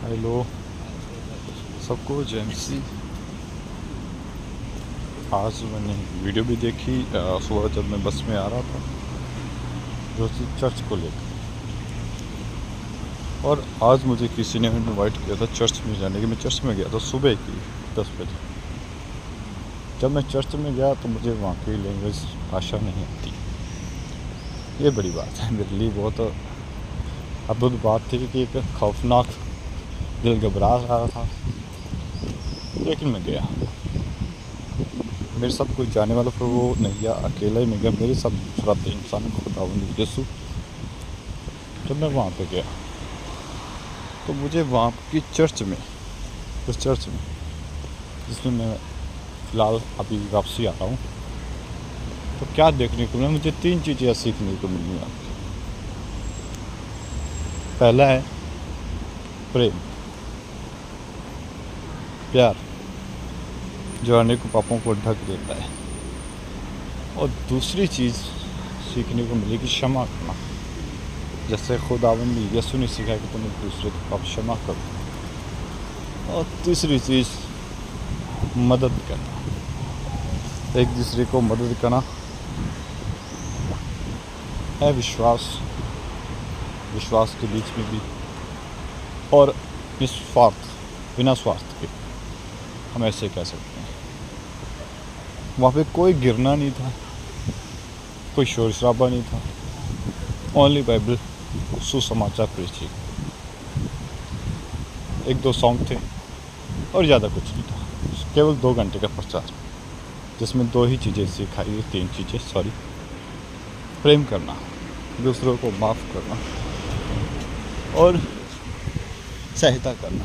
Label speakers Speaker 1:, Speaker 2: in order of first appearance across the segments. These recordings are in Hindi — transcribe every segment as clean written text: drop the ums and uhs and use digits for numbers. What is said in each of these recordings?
Speaker 1: हेलो सबको, जेएमसी। आज मैंने वीडियो भी देखी सुबह जब मैं बस में आ रहा था, जो थी चर्च को लेकर। और आज मुझे किसी ने इनवाइट किया था चर्च में जाने के। मैं चर्च में गया था सुबह की 10 बजे। जब मैं चर्च में गया तो मुझे वहाँ की लैंग्वेज भाषा नहीं आती। ये बड़ी बात है मेरे लिए। बहुत अद्भुत बात थी कि एक खौफनाक, दिल घबरा रहा था, लेकिन मैं गया। मेरे साथ कोई जाने वाला पर वो नहीं गया, अकेला ही मैं गया। मेरे साथ दूसरा इंसान खुदावंद यीशु। जब मैं वहाँ पे गया तो मुझे वहाँ की चर्च में, उस चर्च में जिसमें मैं फ़िलहाल अभी वापसी आ रहा हूँ, तो क्या देखने को मिला? मुझे 3 चीज़ें सीखने को मिली यहाँ पे। पहला है प्रेम, प्यार, जो अनेकों पापों को ढक देता है। और दूसरी चीज़ सीखने को मिली कि क्षमा करना, जैसे खुदावंद यीशु ने सिखाया कि तुम एक दूसरे को पाप क्षमा करो। और तीसरी चीज़ मदद करना, एक दूसरे को मदद करना है विश्वास के बीच में भी, और निस्वार्थ, बिना स्वार्थ के, हम ऐसे कह सकते हैं। वहाँ पे कोई गिरना नहीं था, कोई शोर शराबा नहीं था। ओनली बाइबल, सुसमाचार प्रीचिंग। 1-2 सॉन्ग थे और ज़्यादा कुछ नहीं था। केवल 2 घंटे का प्रचार, जिसमें 2 ही चीज़ें सिखाई, 3 चीज़ें, सॉरी। प्रेम करना, दूसरों को माफ़ करना और सहायता करना।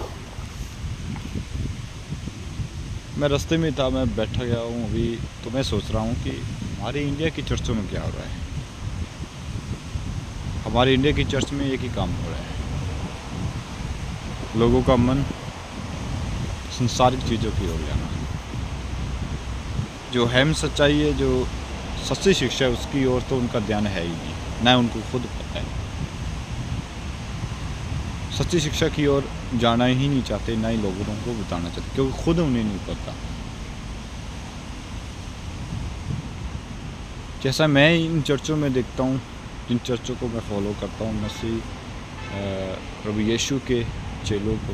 Speaker 1: मैं रास्ते में था, मैं बैठा गया हूँ अभी, तो मैं सोच रहा हूँ कि हमारे इंडिया की चर्चों में क्या हो रहा है। हमारे इंडिया की चर्च में एक ही काम हो रहा है, लोगों का मन संसारिक चीज़ों की ओर जाना। जो अहम सच्चाई है, जो सच्ची शिक्षा है, उसकी ओर तो उनका ध्यान है ही नहीं, ना उनको खुद पता है। सच्ची शिक्षा की ओर जाना ही नहीं चाहते, ना ही लोगों को बताना चाहते, क्योंकि खुद उन्हें नहीं पता। जैसा मैं इन चर्चों में देखता हूँ, जिन चर्चों को मैं फॉलो करता हूँ, मसीह प्रभु यीशु के चेलों को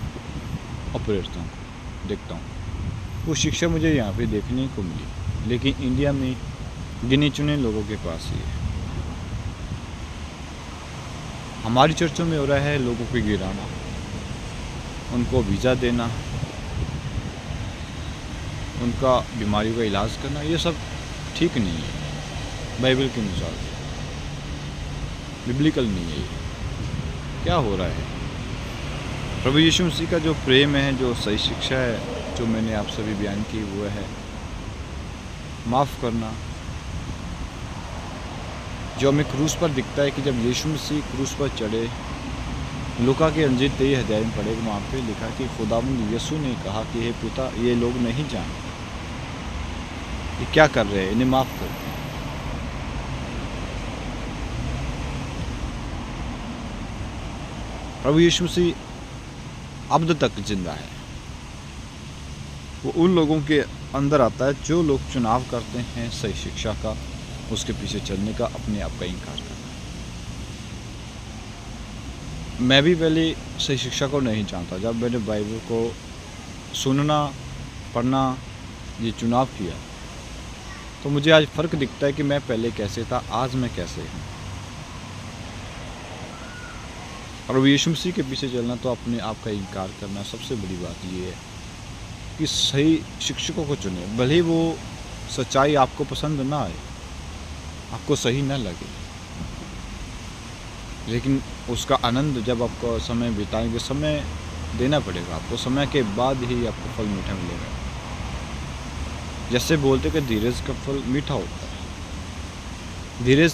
Speaker 1: ऑपरेट देखता हूँ, वो शिक्षा मुझे यहाँ पे देखने को मिली। लेकिन इंडिया में गिने चुने लोगों के पास ही है। हमारी चर्चों में हो रहा है लोगों को गिराना, उनको वीज़ा देना, उनका बीमारियों का इलाज करना। ये सब ठीक नहीं है, बाइबल के अनुसार बिब्लिकल नहीं है। ये क्या हो रहा है? प्रभु यीशु मसीह का जो प्रेम है, जो सही शिक्षा है, जो मैंने आप सभी बयान की, वो है माफ़ करना। जो हमें क्रूस पर दिखता है कि जब यीशु मसीह क्रूस पर चढ़े, लूका के अंजील 23 अध्याय में पढ़े, वहाँ पे लिखा कि खुदावंद यीशु ने कहा कि हे पिता, ये लोग नहीं जानते ये क्या कर रहे हैं, इन्हें माफ़ कर। प्रभु यीशु मसीह अब तक जिंदा है। वो उन लोगों के अंदर आता है जो लोग चुनाव करते हैं सही शिक्षा का, उसके पीछे चलने का, अपने आप का इनकार करना। मैं भी पहले सही शिक्षा को नहीं जानता। जब मैंने बाइबल को सुनना, पढ़ना, ये चुनाव किया, तो मुझे आज फ़र्क दिखता है कि मैं पहले कैसे था, आज मैं कैसे हूँ। और यीशु मसीह के पीछे चलना तो अपने आप का इनकार करना। सबसे बड़ी बात ये है कि सही शिक्षकों को चुने, भले वो सच्चाई आपको पसंद ना आए, आपको सही न लगे, लेकिन उसका आनंद जब आपको समय बिताएंगे, समय देना पड़ेगा आपको, समय के बाद ही आपको फल मीठा मिलेगा। जैसे बोलते कि धीरज का फल मीठा होता है। धीरज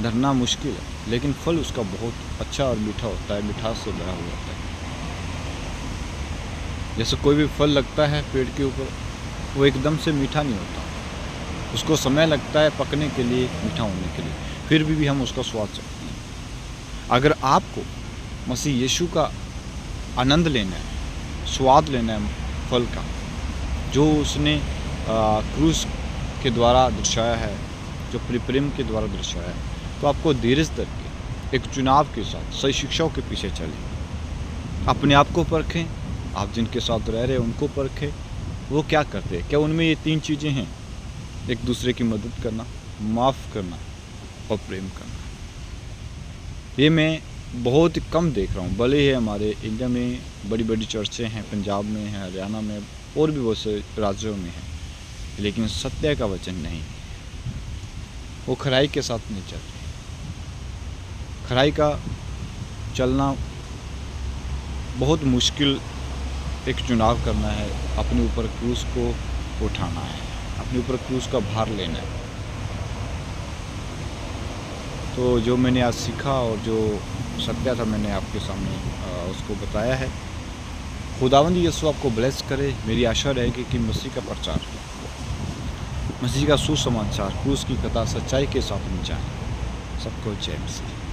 Speaker 1: धरना मुश्किल है, लेकिन फल उसका बहुत अच्छा और मीठा होता है, मिठास से भरा हुआ होता है। जैसे कोई भी फल लगता है पेड़ के ऊपर, वो एकदम से मीठा नहीं होता, उसको समय लगता है पकने के लिए, मीठा होने के लिए, फिर भी हम उसका स्वाद सकते हैं। अगर आपको मसीह यीशु का आनंद लेना है, स्वाद लेना है फल का, जो उसने क्रूस के द्वारा दर्शाया है, जो प्रेम के द्वारा दर्शाया है, तो आपको धीरज करके एक चुनाव के साथ सही शिक्षाओं के पीछे चलें। अपने आप को परखें, आप जिनके साथ रह रहे हैं उनको परखें, वो क्या करते हैं, क्या उनमें ये 3 चीज़ें हैं, एक दूसरे की मदद करना, माफ़ करना और प्रेम करना। ये मैं बहुत कम देख रहा हूँ, भले ही हमारे इंडिया में बड़ी बड़ी चर्चें हैं, पंजाब में है, हरियाणा में और भी बहुत से राज्यों में है, लेकिन सत्य का वचन नहीं, वो खराई के साथ नहीं चल रही। खराई का चलना बहुत मुश्किल, एक चुनाव करना है, अपने ऊपर क्रूस को उठाना है, अपने ऊपर क्रूस का भार लेना है। तो जो मैंने आज सीखा और जो सत्य था मैंने आपके सामने उसको बताया है। खुदावंद यीशु आपको ब्लेस करे। मेरी आशा रहेगी कि मसीह का प्रचार, मसीह का सुसमाचार, क्रूस की कथा सच्चाई के साथ में जाए। सबको जय मसीह।